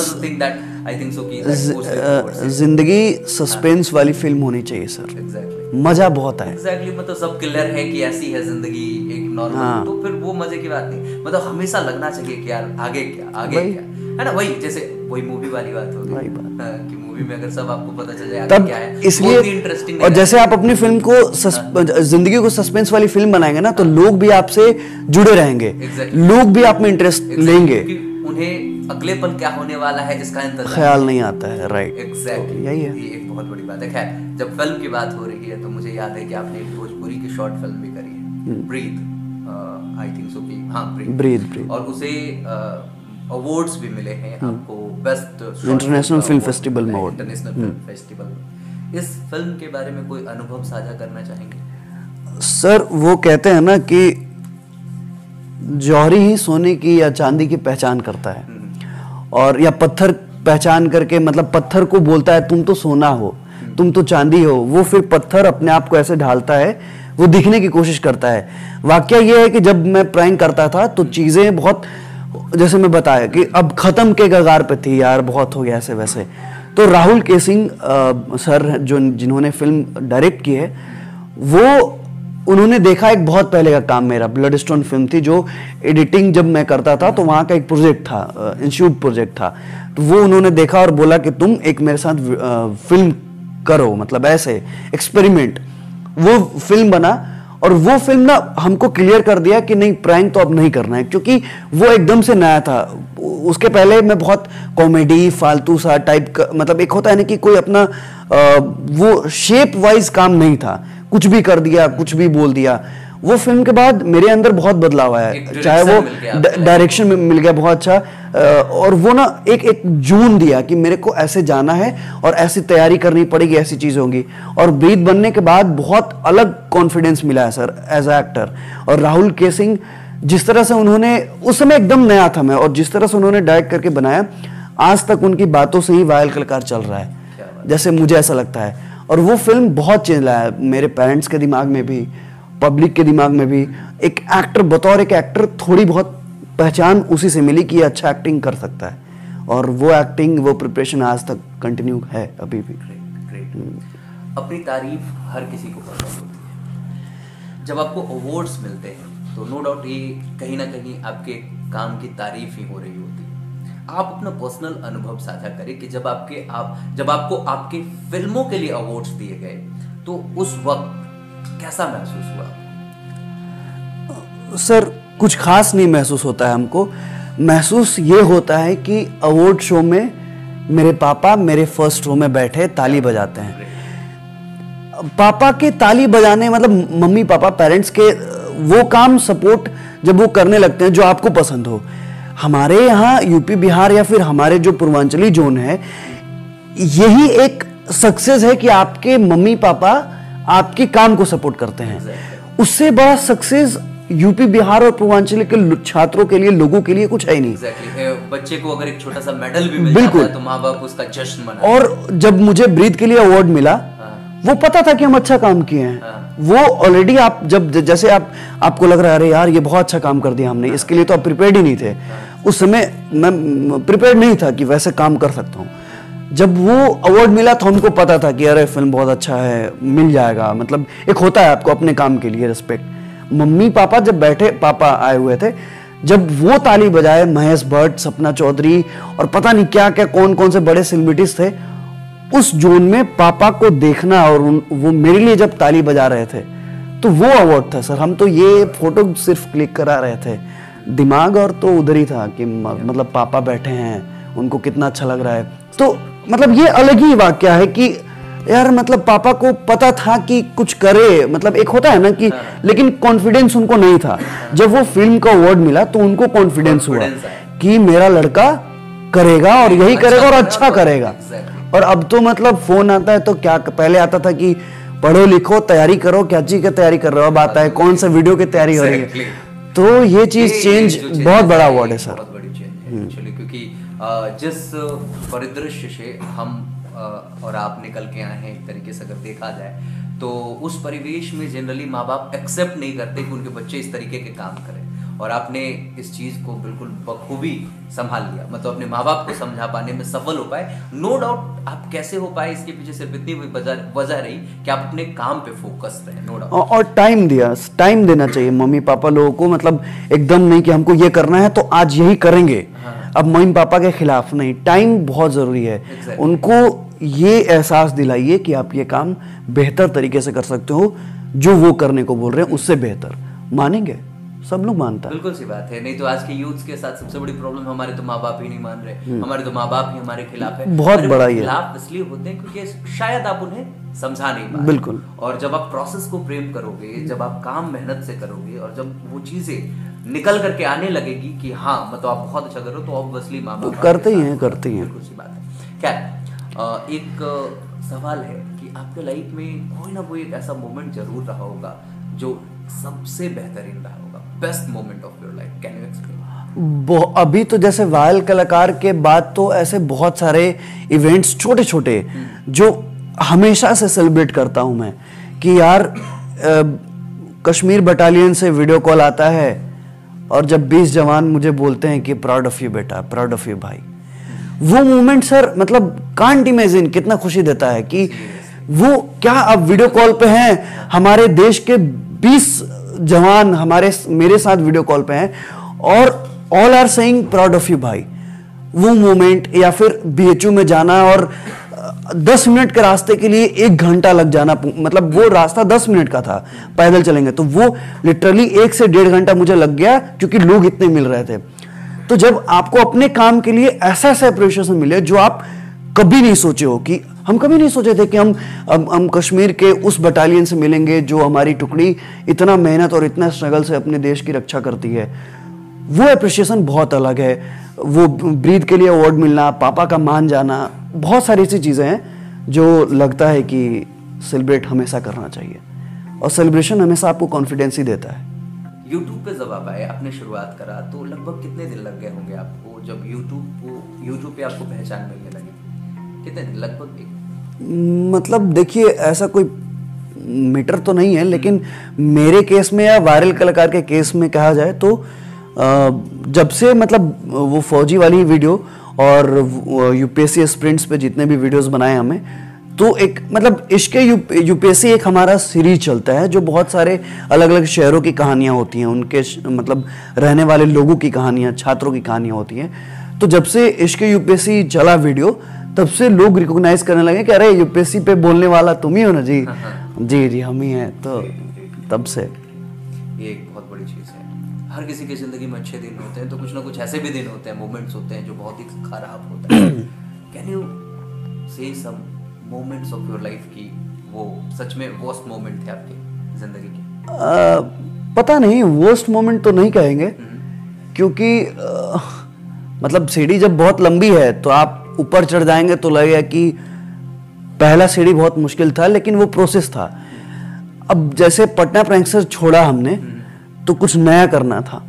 जिंदगी सस्पेंस वाली फिल्म होनी चाहिए सर। एग्जैक्टली मजा बहुत है। एग्जैक्टली मतलब सब किलर है कि ऐसी है जिंदगी एक नॉर्मल, तो फिर वो मजे की बात नहीं। मतलब हमेशा लगना चाहिए कि यार आगे क्या है ना। वही जैसे वही मूवी वाली बात होगी कि मूवी में अगर सब आपको पता चल जाए तब क्या है, इसलिए इंटरेस्टिंग। और जैसे आप अपनी फिल्म को जिंदगी को सस्पेंस वाली फिल्म बनाएंगे ना, तो लोग भी आपसे जुड़े रहेंगे, लोग भी आप में इंटरेस्ट लेंगे। उन्हें अगलेपन क्या होने वाला है इसका इंतजार ख्याल नहीं आता है। राइट, एग्जैक्टली यही है। ये एक बहुत बड़ी बात है। खैर, जब फिल्म की बात हो रही है तो मुझे याद है कि आपने एक भोजपुरी की शॉर्ट फिल्म भी करी है, ब्रीथ, आई थिंक सो कि हाँ ब्रीथ, और उसे अवार्ड्स भी मिले हैं आपको, बेस्ट इंटरनेशनल फिल्म फेस्टिवल में, इंटरनेशनल फिल्म फेस्टिवल। इस फिल्म के बारे में कोई अनुभव साझा करना चाहेंगे? सर वो कहते हैं ना कि जौहरी ही सोने की या चांदी की पहचान करता है, और या पत्थर पहचान करके, मतलब पत्थर को बोलता है तुम तो सोना हो, तुम तो चांदी हो। वो फिर पत्थर अपने आप को ऐसे ढालता है, वो दिखने की कोशिश करता है। वाकया ये है कि जब मैं प्रैंक करता था तो चीजें बहुत, जैसे मैं बताया कि अब खत्म के कगार पे थी यार, बहुत हो गया ऐसे वैसे। तो राहुल केसिंग सर जिन्होंने फिल्म डायरेक्ट की है, वो उन्होंने देखा एक बहुत पहले का काम मेरा, ब्लडस्टोन फिल्म थी जो एडिटिंग जब मैं करता था तो वहाँ का एक प्रोजेक्ट था, इंस्टीट्यूट प्रोजेक्ट था। तो वो उन्होंने देखा और बोला कि तुम एक मेरे साथ फिल्म करो, मतलब ऐसे एक्सपेरिमेंट। वो फिल्म बना और वो फिल्म ना हमको क्लियर कर दिया कि नहीं, प्रैंक तो अब नहीं करना है, क्योंकि वो एकदम से नया था। उसके पहले मैं बहुत कॉमेडी फालतू सा टाइप का, मतलब एक होता है ना कि कोई अपना वो शेप वाइज काम नहीं था, कुछ भी कर दिया, कुछ भी बोल दिया। वो फिल्म के बाद मेरे अंदर बहुत बदलाव आया, चाहे वो डायरेक्शन में मिल गया बहुत अच्छा, और वो ना एक जून दिया कि मेरे को ऐसे जाना है और ऐसी तैयारी करनी पड़ेगी, ऐसी चीजें होंगी। और ब्रीथ बनने के बाद बहुत अलग कॉन्फिडेंस मिला है सर एज अ एक्टर। और राहुल केसिंग जिस तरह से उन्होंने, उस समय एकदम नया था मैं, और जिस तरह से उन्होंने डायरेक्ट करके बनाया, आज तक उनकी बातों से ही वायल कलाकार चल रहा है, जैसे मुझे ऐसा लगता है। और वो फिल्म बहुत चेंज लाया मेरे पेरेंट्स के दिमाग में भी, पब्लिक के दिमाग में भी। एक एक्टर, बतौर एक एक्टर थोड़ी बहुत पहचान उसी से मिली कि अच्छा एक्टिंग कर सकता है, और वो एक्टिंग, वो प्रिपरेशन आज तक कंटिन्यू है अभी भी। ग्रेट। अपनी तारीफ हर किसी को पसंद होती है। जब आपको अवार्ड्स मिलते हैं तो नो डाउट ये कहीं ना कहीं आपके काम की तारीफ ही हो रही होती है। आप अपना पर्सनल अनुभव साझा करें कि जब आपको आपके फिल्मों के लिए अवार्ड्स दिए गए तो उस वक्त कैसा महसूस हुआ? सर कुछ खास नहीं महसूस होता है हमको। महसूस ये होता है कि अवार्ड शो में मेरे पापा मेरे फर्स्ट रो में बैठे ताली बजाते हैं। पापा के ताली बजाने, मतलब मम्मी पापा पेरेंट्स के वो काम, सपोर्ट जब वो करने लगते हैं जो आपको पसंद हो। हमारे यहाँ यूपी बिहार या फिर हमारे जो पूर्वांचली जोन है, यही एक सक्सेस है कि आपके मम्मी पापा आपके काम को सपोर्ट करते हैं। उससे बड़ा सक्सेस यूपी बिहार और पूर्वांचल के छात्रों के लिए, लोगों के लिए कुछ है ही नहीं। बच्चे को अगर एक छोटा सा मेडल भी मिल जाता है तो माँ बाप उसका जश्न मनाते हैं। और जब मुझे ब्रीथ के लिए अवार्ड मिला, वो पता था कि हम अच्छा काम किए हैं। वो ऑलरेडी आप जब जैसे आपको लग रहा है अरे यार ये बहुत अच्छा काम कर दिया हमने, इसके लिए तो आप प्रिपेयर्ड ही नहीं थे। उस समय मैं प्रिपेयर्ड नहीं था कि वैसे काम कर सकता हूँ। जब वो अवार्ड मिला तो हमको पता था कि अरे फिल्म बहुत अच्छा है, मिल जाएगा। मतलब एक होता है आपको अपने काम के लिए रिस्पेक्ट। मम्मी पापा जब बैठे, पापा आए हुए थे, जब वो ताली बजाए, महेश भट्ट, सपना चौधरी और पता नहीं क्या क्या कौन कौन से बड़े सेलिब्रिटीज थे, उस जोन में पापा को देखना और वो मेरे लिए जब ताली बजा रहे थे, तो वो अवार्ड था सर। हम तो ये फोटो सिर्फ क्लिक करा रहे थे, दिमाग और तो उधर ही था कि मतलब पापा बैठे हैं, उनको कितना अच्छा लग रहा है। तो मतलब ये अलग ही वाकया है कि यार मतलब पापा को पता था कि कुछ करे, मतलब एक होता है ना कि, लेकिन कॉन्फिडेंस उनको नहीं था। जब वो फिल्म का अवार्ड मिला तो उनको कॉन्फिडेंस हुआ कि मेरा लड़का करेगा और यही करेगा और अच्छा करेगा। और अब तो मतलब फोन आता है तो क्या, पहले आता था कि पढ़ो लिखो तैयारी करो, क्या चीज की तैयारी कर रहे हो, अब आता है कौन सा वीडियो की तैयारी हो रही है। तो ये चीज चेंज बहुत बड़ा अवार्ड है सर, बहुत बड़ी चेंज है एक्चुअली, क्योंकि जिस परिदृश्य से हम और आप निकल के आए हैं, एक तरीके से अगर देखा जाए तो उस परिवेश में जनरली माँ बाप एक्सेप्ट नहीं करते कि उनके बच्चे इस तरीके के काम करें, और आपने इस चीज को बिल्कुल बखूबी संभाल लिया, मतलब अपने माँ बाप को समझा पाने में सफल हो पाए। नो डाउट आप कैसे हो पाए इसके पीछे सिर्फ इतनी वजह रही कि आप अपने काम पे फोकस रहे, नो डाउट। और टाइम देना चाहिए मम्मी पापा लोगों को, मतलब एकदम नहीं कि हमको ये करना है तो आज यही करेंगे। अब मम्मी पापा के खिलाफ नहीं, टाइम बहुत जरूरी है। उनको ये एहसास दिलाइए कि आप ये काम बेहतर तरीके से कर सकते हो, जो वो करने को बोल रहे हैं उससे बेहतर। मानेंगे, सब लोग मानता है। बिल्कुल सी बात है। नहीं तो आज के यूथ के साथ सबसे बड़ी प्रॉब्लम, हमारे तो माँ बाप ही नहीं मान रहे, हमारे तो माँ बाप ही हमारे खिलाफ है। बहुत बड़ा ही खिलाफ इसलिए होते हैं क्योंकि शायद आप उन्हें समझा नहीं पा रहे। बिल्कुल। और जब आप प्रोसेस को प्रेम करोगे, जब आप काम मेहनत से करोगे, और जब वो चीजें निकल करके आने लगेगी कि हाँ मतलब आप बहुत अच्छा कर रहे हो, तो ऑब्वियसली माँ बाप करते ही हैं। बिल्कुल सी बात है। क्या एक सवाल है कि आपके लाइफ में कोई ना कोई एक ऐसा मोमेंट जरूर रहा होगा जो सबसे बेहतरीन रहा होगा, best moment of your life, can you explain? अभी तो जैसे वायल कलाकार के बाद तो ऐसे बहुत सारे इवेंट्स छोटे छोटे जो हमेशा से सेलिब्रेट करता हूं मैं, कि यार कश्मीर बटालियन से वीडियो कॉल आता है और जब 20 जवान मुझे बोलते हैं कि प्राउड ऑफ यू बेटा, प्राउड ऑफ यू भाई, वो मोमेंट सर मतलब कांट इमेजिन कितना खुशी देता है कि वो क्या अब वीडियो कॉल पे हैं, हमारे देश के 20 जवान मेरे साथ वीडियो कॉल पे हैं और all are saying proud of you भाई। वो मोमेंट, या फिर बीएचयू में जाना और 10 मिनट के रास्ते के लिए 1 घंटा लग जाना, मतलब वो रास्ता 10 मिनट का था, पैदल चलेंगे तो वो लिटरली 1 से 1.5 घंटा मुझे लग गया क्योंकि लोग इतने मिल रहे थे। तो जब आपको अपने काम के लिए ऐसा अप्रिशिएशन मिले जो आप कभी नहीं सोचे हो, कि हम कभी नहीं सोचे थे कि हम कश्मीर के उस बटालियन से मिलेंगे जो हमारी टुकड़ी इतना मेहनत और इतना स्ट्रगल से अपने देश की रक्षा करती है, वो अप्रिशिएशन बहुत अलग है। वो ब्रीद के लिए अवार्ड मिलना, पापा का मान जाना, बहुत सारी ऐसी चीज़ें हैं जो लगता है कि सेलिब्रेट हमेशा करना चाहिए, और सेलिब्रेशन हमेशा आपको कॉन्फिडेंस ही देता है। यूट्यूब पे जब आप आए, आपने शुरुआत करा, तो लगभग कितने दिन लग गए होंगे आपको जब यूट्यूब पे आपको पहचान मिलने लगी? कितने दिन लगभग? मतलब देखिए ऐसा कोई मीटर तो नहीं है, लेकिन मेरे केस में या वायरल कलाकार के केस में कहा जाए तो जब से मतलब वो फौजी वाली वीडियो और यूपीएससी स्प्रिंट्स पे जितने भी वीडियोस बनाए हमें, तो एक मतलब इश्के यूपीएससी एक हमारा सीरीज चलता है जो बहुत सारे अलग अलग शहरों की कहानियां होती हैं, उनके मतलब रहने वाले लोगों की कहानियां, छात्रों की कहानियां होती हैं। तो जब से इश्के यूपीएससी चला वीडियो, तब से लोग रिकॉग्नाइज करने लगे कि अरे यूपीएससी पे बोलने वाला तुम ही हो ना जी। जी जी हम ही हैं। तो तब से ये एक बहुत बड़ी चीज़ है। हर किसी की ज़िंदगी में अच्छे दिन होते हैं, तो कुछ ना कुछ ऐसे भी दिन होते हैं, मोमेंट्स होते हैं जो बहुत ही खराब होता है। Can you say some moments of your life की वो सच में वर्स्ट मोमेंट थे आपकी ज़िंदगी के? पता नहीं, वर्स्ट मोमेंट तो नहीं कहेंगे, क्योंकि मतलब सीढ़ी जब बहुत लंबी है तो आप ऊपर चढ़ जाएंगे तो लगेगा कि पहला सीढ़ी बहुत मुश्किल था, लेकिन वो प्रोसेस था। अब जैसे पटना प्रैंक्सर छोड़ा हमने तो कुछ नया करना था,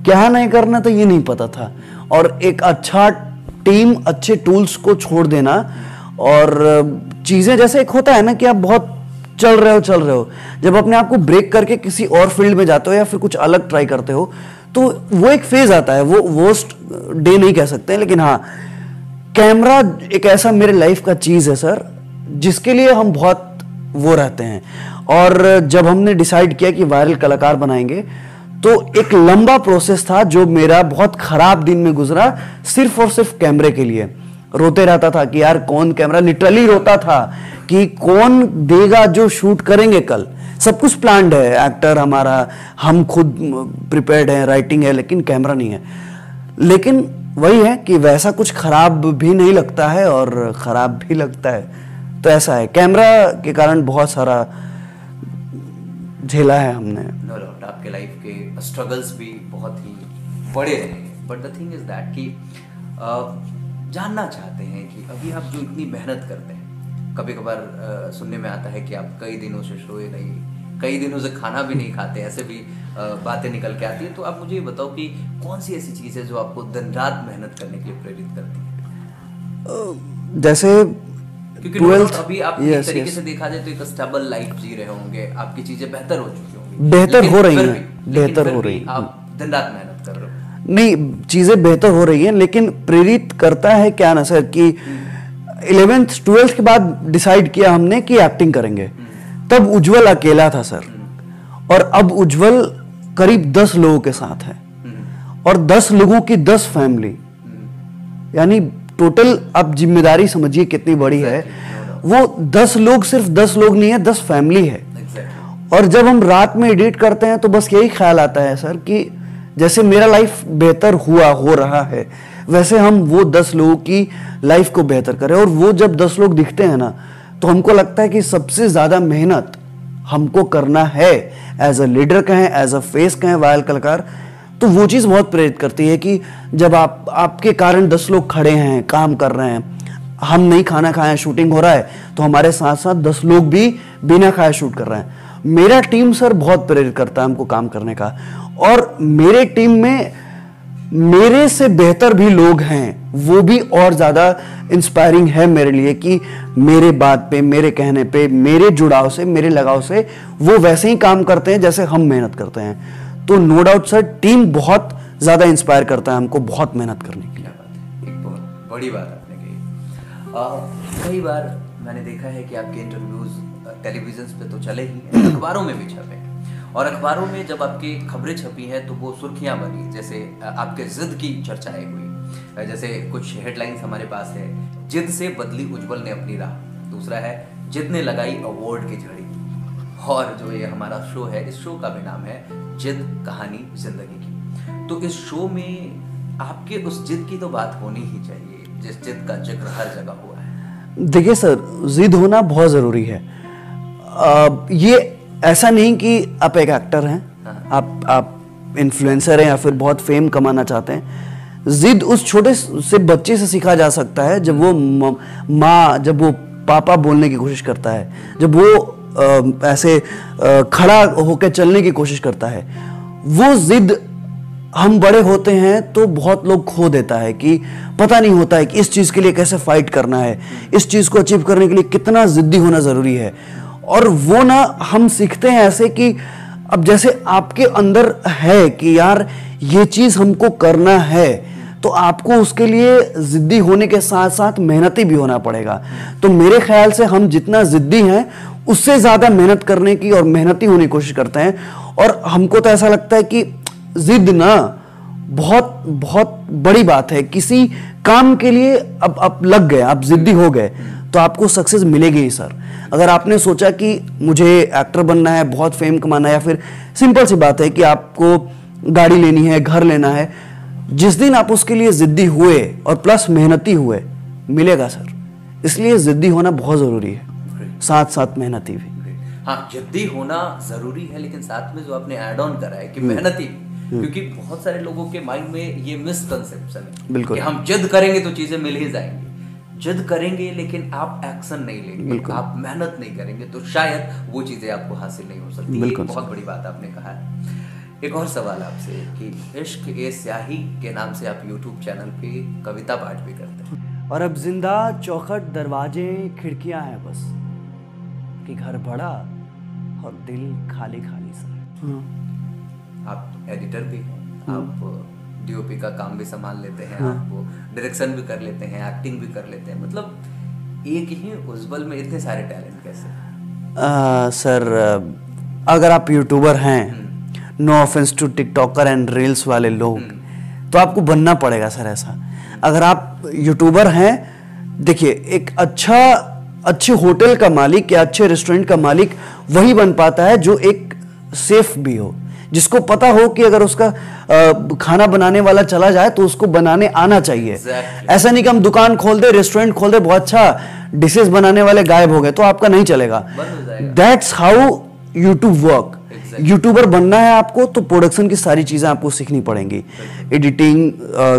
क्या नहीं करना था ये नहीं पता था, और एक अच्छा टीम, अच्छे टूल्स को छोड़ देना, और चीजें जैसे एक होता है ना कि आप बहुत चल रहे हो, जब अपने आप को ब्रेक करके किसी और फील्ड में जाते हो या फिर कुछ अलग ट्राई करते हो, तो वो एक फेज आता है। वो वर्स्ट डे नहीं कह सकते, लेकिन हाँ कैमरा एक ऐसा मेरे लाइफ का चीज है सर जिसके लिए हम बहुत वो रहते हैं, और जब हमने डिसाइड किया कि वायरल कलाकार बनाएंगे, तो एक लंबा प्रोसेस था जो मेरा बहुत खराब दिन में गुजरा, सिर्फ और सिर्फ कैमरे के लिए। रोते रहता था कि यार कौन कैमरा, लिटरली रोता था कि कौन देगा जो शूट करेंगे कल। सब कुछ प्लान्ड है, एक्टर हमारा, हम खुद प्रिपेयर्ड हैं, राइटिंग है, लेकिन कैमरा नहीं है। लेकिन वही है कि वैसा कुछ खराब भी नहीं लगता है और खराब भी लगता है। तो ऐसा है, कैमरा के कारण बहुत सारा झेला है हमने। नो डाउट आपके लाइफ के स्ट्रगल्स भी बहुत ही बड़े रहे, but the thing is that कि जानना चाहते हैं कि अभी आप जो इतनी मेहनत करते हैं, कभी कभार सुनने में आता है कि आप कई दिनों से सोए नहीं, कई दिनों से खाना भी नहीं खाते, ऐसे भी बातें निकल के आती है। तो आप मुझे ये बताओ कि कौन सी ऐसी चीज़ है जो आपको दिन रात मेहनत करने के लिए प्रेरित करती है? जैसे क्योंकि 12th अभी आप एक तरीके से देखा जाए तो एक स्टेबल लाइफ जी रहे होंगे, आपकी चीजें बेहतर हो चुकी होंगी, बेहतर हो रही हैं, बेहतर हो रही हैं, आप दिन रात मेहनत कर रहे हो। नहीं, चीजें बेहतर हो रही हैं, लेकिन प्रेरित करता है क्या ना सर कि 11th 12th के बाद डिसाइड किया हमने कि एक्टिंग करेंगे। तब उज्जवल अकेला था सर, और अब उज्जवल करीब 10 लोगों के साथ है, और 10 लोगों की 10 फैमिली, यानी टोटल आप जिम्मेदारी समझिए कितनी बड़ी है। वो 10 लोग सिर्फ 10 लोग नहीं है, 10 फैमिली है। और जब हम रात में एडिट करते हैं तो बस यही ख्याल आता है सर कि जैसे मेरा लाइफ बेहतर हो रहा है, वैसे हम वो 10 लोगों की लाइफ को बेहतर करें। और वो जब 10 लोग दिखते हैं ना, तो हमको लगता है कि सबसे ज्यादा मेहनत हमको करना है, एज अ लीडर कहें, एज अ फेस कहें, वायरल कलाकार। तो वो चीज़ बहुत प्रेरित करती है कि जब आपके कारण 10 लोग खड़े हैं, काम कर रहे हैं, हम नहीं खाना खाए, शूटिंग हो रहा है, तो हमारे साथ साथ 10 लोग भी बिना खाए शूट कर रहे हैं। मेरा टीम सर बहुत प्रेरित करता है हमको काम करने का, और मेरे टीम में मेरे से बेहतर भी लोग हैं, वो भी और ज़्यादा इंस्पायरिंग है मेरे लिए कि मेरे बात पे, मेरे कहने पे, मेरे जुड़ाव से, मेरे लगाव से वो वैसे ही काम करते हैं जैसे हम मेहनत करते हैं। तो नो डाउट सर, टीम बहुत ज़्यादा इंस्पायर करता है हमको बहुत मेहनत करने के लिए। एक बहुत बड़ी बात आपने कही। कई बार मैंने देखा है कि आपके इंटरव्यूज टेलीविजन पे तो चले ही, अखबारों में भी छपे, और अखबारों में जब आपकी खबरें छपी हैं तो वो सुर्खियां बनी, जैसे आपके जिद की चर्चाएं हुई। जैसे कुछ हेडलाइंस हमारे पास है, जिद से बदली उज्जवल ने अपनी राह, दूसरा है जिद ने लगाई अवार्ड की झड़ी, और जो ये हमारा शो है, इस शो का भी नाम है जिद कहानी जिंदगी की। तो इस शो में आपके उस जिद की तो बात होनी ही चाहिए, जिस जिद का जिक्र हर जगह हुआ है। देखिए सर, जिद होना बहुत ज़रूरी है। ये ऐसा नहीं कि आप एक एक्टर हैं, आप इन्फ्लुएंसर हैं या फिर बहुत फेम कमाना चाहते हैं। जिद उस छोटे से बच्चे से सीखा जा सकता है, जब वो माँ, जब वो पापा बोलने की कोशिश करता है, जब वो ऐसे खड़ा होकर चलने की कोशिश करता है। वो जिद हम बड़े होते हैं तो बहुत लोग खो देता है कि पता नहीं होता है कि इस चीज़ के लिए कैसे फाइट करना है, इस चीज़ को अचीव करने के लिए कितना जिद्दी होना ज़रूरी है। और वो ना हम सीखते हैं ऐसे कि अब जैसे आपके अंदर है कि यार ये चीज़ हमको करना है, तो आपको उसके लिए जिद्दी होने के साथ साथ मेहनती भी होना पड़ेगा। तो मेरे ख्याल से हम जितना जिद्दी हैं उससे ज़्यादा मेहनत करने की और मेहनती होने की कोशिश करते हैं। और हमको तो ऐसा लगता है कि जिद ना बहुत बहुत बड़ी बात है। किसी काम के लिए अब आप लग गए, आप जिद्दी हो गए, तो आपको सक्सेस मिलेगी ही सर। अगर आपने सोचा कि मुझे एक्टर बनना है, बहुत फेम कमाना है, या फिर सिंपल सी बात है कि आपको गाड़ी लेनी है, घर लेना है, जिस दिन आप उसके लिए जिद्दी हुए और प्लस मेहनती हुए, मिलेगा सर। इसलिए जिद्दी होना बहुत ज़रूरी है, साथ साथ मेहनती भी। हाँ, जिद्दी होना ज़रूरी है, लेकिन साथ में जो आपने ऐड ऑन करा है कि मेहनती, क्योंकि बहुत सारे लोगों के माइंड में ये मिसकंसेप्शन है बिल्कुल कि हम जिद करेंगे तो चीज़ें मिल ही जाएंगी। जिद करेंगे लेकिन आप एक्शन नहीं लेंगे, आप मेहनत नहीं करेंगे, तो शायद वो चीज़ें आपको हासिल नहीं हो सकती। ये बहुत बड़ी बात आपने कहा है। एक और सवाल आपसे कि इश्क ए स्याही के नाम से आप यूट्यूब चैनल पे कविता पाठ भी करते हैं, और अब जिंदा चौखट दरवाजे खिड़कियां हैं बस, कि घर बड़ा और दिल खाली खाली सा। आप एडिटर भी हैं, आप डीओपी का काम भी संभाल लेते हैं, आप डायरेक्शन भी कर लेते हैं, एक्टिंग भी कर लेते हैं, मतलब एक ही उज्जवल में इतने सारे टैलेंट कैसे? सर अगर आप यूट्यूबर हैं, no offence to TikToker and reels वाले लोग, तो आपको बनना पड़ेगा सर ऐसा। अगर आप यूट्यूबर हैं, देखिए एक अच्छे होटल का मालिक या अच्छे रेस्टोरेंट का मालिक वही बन पाता है जो एक सेफ भी हो, जिसको पता हो कि अगर उसका खाना बनाने वाला चला जाए तो उसको बनाने आना चाहिए। ऐसा नहीं कि हम दुकान खोल दे, रेस्टोरेंट खोल दे, बहुत अच्छा डिशेस बनाने वाले गायब हो गए तो आपका नहीं चलेगा। That's how YouTube work. YouTuber बनना है आपको तो प्रोडक्शन की सारी चीजें आपको सीखनी पड़ेंगी, एडिटिंग,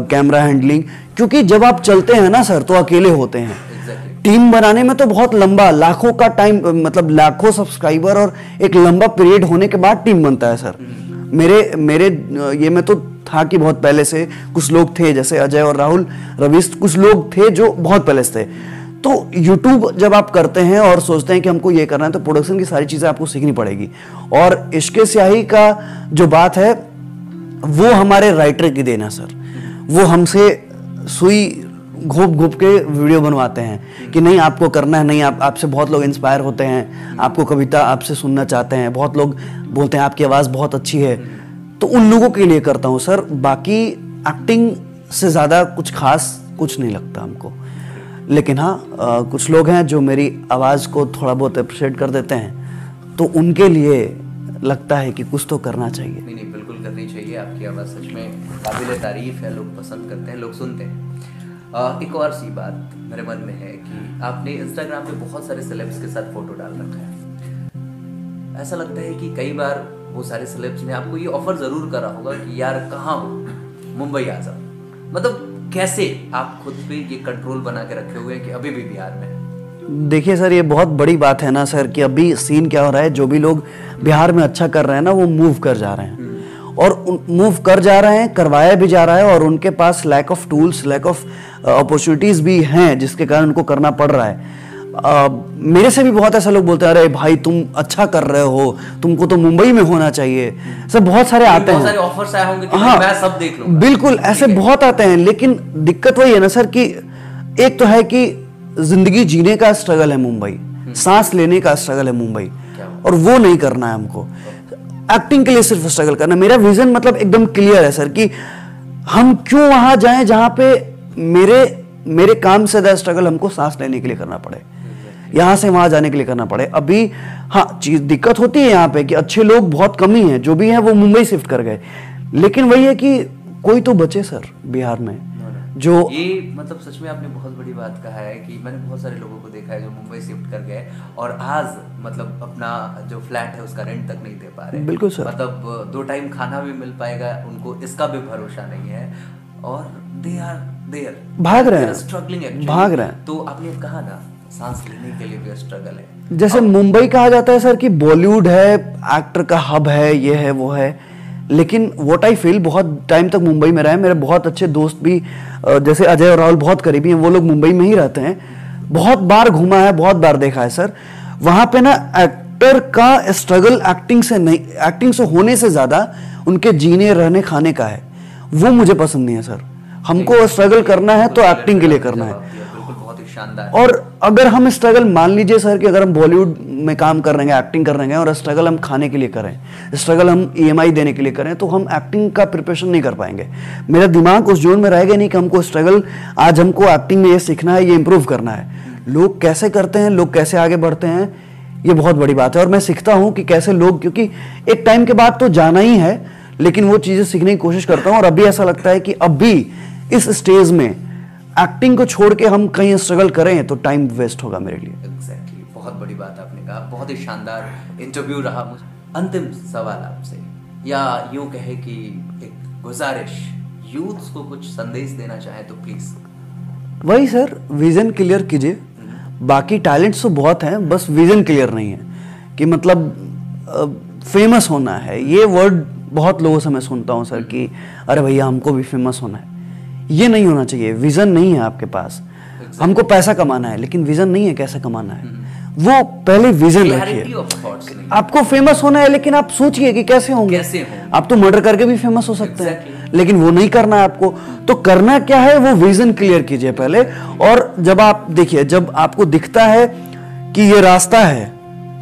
कैमरा हैंडलिंग, क्योंकि जब आप चलते हैं ना सर तो अकेले होते हैं। टीम बनाने में तो बहुत लंबा, लाखों का टाइम, मतलब लाखों सब्सक्राइबर और एक लंबा पीरियड होने के बाद टीम बनता है सर। मेरे ये में तो था कि बहुत पहले से कुछ लोग थे, जैसे अजय और राहुल, रवीश, कुछ लोग थे जो बहुत पहले से थे। तो YouTube जब आप करते हैं और सोचते हैं कि हमको ये करना है तो प्रोडक्शन की सारी चीज़ें आपको सीखनी पड़ेगी। और इश्क़े स्याही का जो बात है वो हमारे राइटर की देना सर, वो हमसे सुई घोप घोप के वीडियो बनवाते हैं कि नहीं आपको करना है, नहीं आपसे बहुत लोग इंस्पायर होते हैं, आपको कविता आपसे सुनना चाहते हैं, बहुत लोग बोलते हैं आपकी आवाज़ बहुत अच्छी है, तो उन लोगों के लिए करता हूँ सर। बाकी एक्टिंग से ज़्यादा कुछ खास कुछ नहीं लगता हमको। लेकिन हाँ, कुछ लोग हैं जो मेरी आवाज़ को थोड़ा बहुत अप्रिशिएट कर देते हैं, तो उनके लिए लगता है कि कुछ तो करना चाहिए। नहीं, बिल्कुल करनी चाहिए। आपकी आवाज़ सच में काबिल तारीफ है, लोग पसंद करते हैं, लोग सुनते हैं। एक और सी बात मेरे मन में है कि आपने इंस्टाग्राम पे बहुत सारे सेलेब्स के साथ फोटो डाल रखा है। ऐसा लगता है कि कई बार वो सारे सेलेब्स ने आपको ये ऑफर जरूर करा होगा कि यार कहाँ हो, मुंबई आ जाओ। मतलब कैसे आप खुद पे ये कंट्रोल बना के रखे हुए हैं कि अभी भी बिहार में है? देखिए सर, ये बहुत बड़ी बात है ना सर कि अभी सीन क्या हो रहा है, जो भी लोग बिहार में अच्छा कर रहे हैं ना वो मूव कर जा रहे हैं, और मूव कर जा रहे हैं, करवाया भी जा रहा है, और उनके पास lack of tools, lack of opportunities भी हैं जिसके कारण उनको करना पड़ रहा है। मेरे से भी बहुत ऐसा लोग बोलते हैं अरे भाई तुम अच्छा कर रहे हो, तुमको तो मुंबई में होना चाहिए। सब बहुत सारे आते हैं, बहुत सारे ऑफर्स आए होंगे कि हाँ, मैं सब देख लूंगा। बिल्कुल ऐसे बहुत आते हैं, लेकिन दिक्कत वही है ना सर कि एक तो है कि जिंदगी जीने का स्ट्रगल है मुंबई, सांस लेने का स्ट्रगल है मुंबई, और वो नहीं करना है हमको। एक्टिंग के लिए सिर्फ स्ट्रगल करना। मेरा विजन मतलब एकदम क्लियर है सर कि हम क्यों वहां जाएं जहां पे मेरे काम से ज्यादा स्ट्रगल हमको सांस लेने के लिए करना पड़े, यहां से वहां जाने के लिए करना पड़े। अभी हाँ चीज दिक्कत होती है यहाँ पे कि अच्छे लोग बहुत कम ही हैं, जो भी हैं वो मुंबई शिफ्ट कर गए, लेकिन वही है कि कोई तो बचे सर बिहार में जो ये मतलब सच में आपने बहुत बड़ी बात कहा है कि मैंने बहुत सारे लोगों को देखा है जो मुंबई शिफ्ट कर गए और आज मतलब अपना जो फ्लैट है उसका रेंट तक नहीं दे पा रहे। बिल्कुल सर, मतलब 2 टाइम खाना भी मिल पाएगा उनको, इसका भी भरोसा नहीं है, और दे आर भाग रहे हैं, स्ट्रगलिंग भाग रहे हैं। तो आपने कहा ना सांस लेने के लिए भी स्ट्रगल है। जैसे मुंबई कहा जाता है सर कि बॉलीवुड है, एक्टर का हब है, ये है वो है, लेकिन व्हाट आई फील बहुत टाइम तक मुंबई में रहे। मेरे बहुत अच्छे दोस्त भी जैसे अजय और राहुल बहुत करीबी हैं, वो लोग मुंबई में ही रहते हैं। बहुत बार घूमा है, बहुत बार देखा है सर। वहां पे ना एक्टर का स्ट्रगल एक्टिंग से नहीं, एक्टिंग से होने से ज्यादा उनके जीने रहने खाने का है, वो मुझे पसंद नहीं है सर। हमको स्ट्रगल करना है तो एक्टिंग के लिए करना है। और अगर हम स्ट्रगल मान लीजिए सर कि अगर हम बॉलीवुड में काम कर रहे हैं, एक्टिंग कर रहे हैं, और स्ट्रगल हम खाने के लिए करें, स्ट्रगल हम EMI देने के लिए करें, तो हम एक्टिंग का प्रिपरेशन नहीं कर पाएंगे। मेरा दिमाग उस जोन में रहेगा नहीं कि हमको स्ट्रगल, आज हमको एक्टिंग में ये सीखना है, ये इंप्रूव करना है। लोग कैसे करते हैं, लोग कैसे आगे बढ़ते हैं, ये बहुत बड़ी बात है। और मैं सीखता हूँ कि कैसे लोग, क्योंकि एक टाइम के बाद तो जाना ही है, लेकिन वो चीज़ें सीखने की कोशिश करता हूँ। और अभी ऐसा लगता है कि अभी इस स्टेज में एक्टिंग को छोड़ के हम कहीं स्ट्रगल करें तो टाइम वेस्ट होगा मेरे लिए। एग्जैक्टली, बहुत बड़ी बात आपने कहा, बहुत ही शानदार इंटरव्यू रहा। मुझे अंतिम सवाल आपसे, या यूं कहे कि एक गुजारिश, यूथ को कुछ संदेश देना चाहे तो प्लीज। वही सर, विजन क्लियर कीजिए। बाकी टैलेंट्स तो बहुत हैं, बस विजन क्लियर नहीं है कि मतलब फेमस होना है। ये वर्ड बहुत लोगों से मैं सुनता हूँ सर कि अरे भैया हमको भी फेमस होना है। ये नहीं होना चाहिए। विजन नहीं है आपके पास, हमको पैसा कमाना है, लेकिन विजन नहीं है कैसे कमाना है, वो पहले विजन रखिए। आपको फेमस होना है, लेकिन आप सोचिए कि कैसे होंगे। आप तो मर्डर करके भी फेमस हो सकते हैं, लेकिन वो नहीं करना है आपको। तो करना क्या है, वो विजन क्लियर कीजिए पहले। और जब आप देखिए, जब आपको दिखता है कि ये रास्ता है,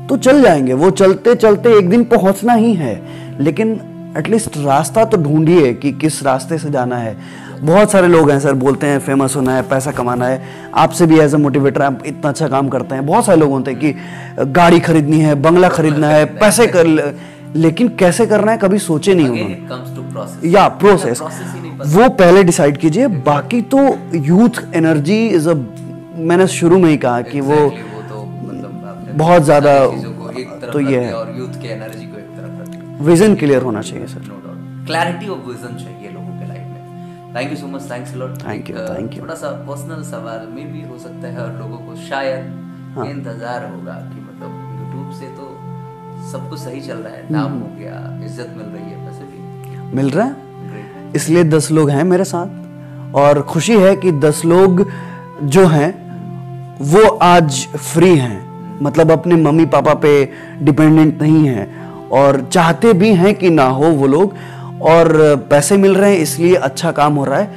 तो चल जाएंगे, वो चलते चलते एक दिन पहुंचना ही है, लेकिन एटलीस्ट रास्ता तो ढूंढिए कि किस रास्ते से जाना है। बहुत सारे लोग हैं सर, बोलते हैं फेमस होना है, पैसा कमाना है। आपसे भी एज ए मोटिवेटर आप इतना अच्छा काम करते हैं। बहुत सारे लोग होते हैं कि गाड़ी खरीदनी है, बंगला खरीदना है, पैसे कर, लेकिन कैसे करना है कभी सोचे नहीं उन्होंने। या प्रोसेस वो पहले डिसाइड कीजिए। बाकी तो यूथ एनर्जी इज अ, मैंने शुरू में ही कहा कि वो बहुत ज्यादा, तो ये है और यूथ की एनर्जी को एक तरफ, विजन क्लियर होना चाहिए sir, no doubt, clarity of vision चाहिए लोगों के लाइफ में। Thank you so much, thanks a lot. Thank you. थोड़ा सा पर्सनल सवाल में भी हो सकता है, और लोगों को शायद इंतजार होगा कि मतलब यूट्यूब से तो सब कुछ सही चल रहा है, नाम हो गया, इज्जत मिल रही है, पैसे भी मिल रहा है, इसलिए 10 लोग हैं मेरे साथ, और खुशी है कि 10 लोग जो हैं वो आज फ्री हैं, मतलब अपने मम्मी पापा पे डिपेंडेंट नहीं हैं, और चाहते भी हैं कि ना हो वो लोग, और पैसे मिल रहे हैं इसलिए अच्छा काम हो रहा है।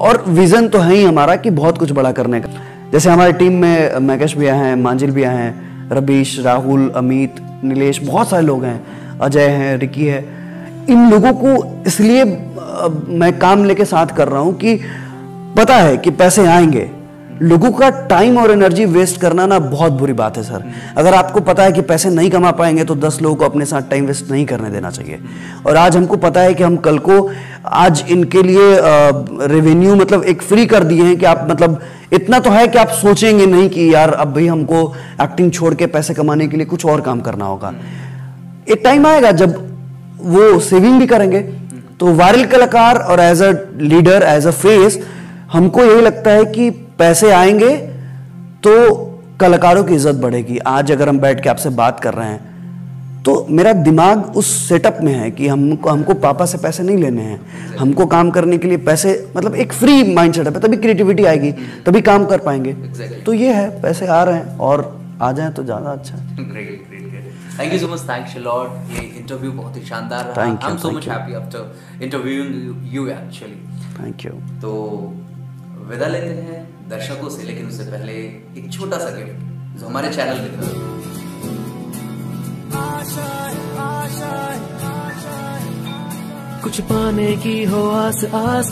और विजन तो है ही हमारा कि बहुत कुछ बड़ा करने का। जैसे हमारी टीम में मैकेश भैया हैं, मांजिल भैया हैं, रबीश, राहुल, अमित, नीलेश, बहुत सारे लोग हैं, अजय हैं, रिकी है। इन लोगों को इसलिए मैं काम लेके साथ कर रहा हूं कि पता है कि पैसे आएंगे। लोगों का टाइम और एनर्जी वेस्ट करना ना बहुत बुरी बात है सर। अगर आपको पता है कि पैसे नहीं कमा पाएंगे तो 10 लोगों को अपने साथ टाइम वेस्ट नहीं करने देना चाहिए। और आज हमको पता है कि हम कल को आज इनके लिए रेवेन्यू मतलब एक फ्री कर दिए हैं कि आप मतलब इतना तो है कि आप सोचेंगे नहीं कि यार अब भाई हमको एक्टिंग छोड़ के पैसे कमाने के लिए कुछ और काम करना होगा। एक टाइम आएगा जब वो सेविंग भी करेंगे। तो वायरल कलाकार और as a leader, as a face, हमको यही लगता है कि पैसे आएंगे तो कलाकारों की इज्जत बढ़ेगी। आज अगर हम बैठ के आपसे बात कर रहे हैं तो मेरा दिमाग उस सेटअप में है कि हमको पापा से पैसे नहीं लेने हैं, हमको काम करने के लिए पैसे, मतलब एक फ्री माइंड सेटअप है, तभी क्रिएटिविटी आएगी, तभी काम कर पाएंगे। तो ये है, पैसे आ रहे हैं और आ जाएं तो ज्यादा अच्छा है। Thank you so much, thanks a lot. ये इंटरव्यू बहुत ही शानदार रहा। I am so much happy after interviewing you actually. Thank you. तो विदा लेते हैं दर्शकों से, लेकिन उससे पहले एक छोटा सा गिफ्ट जो हमारे चैनल की तरफ कुछ पाने की हो आस आस।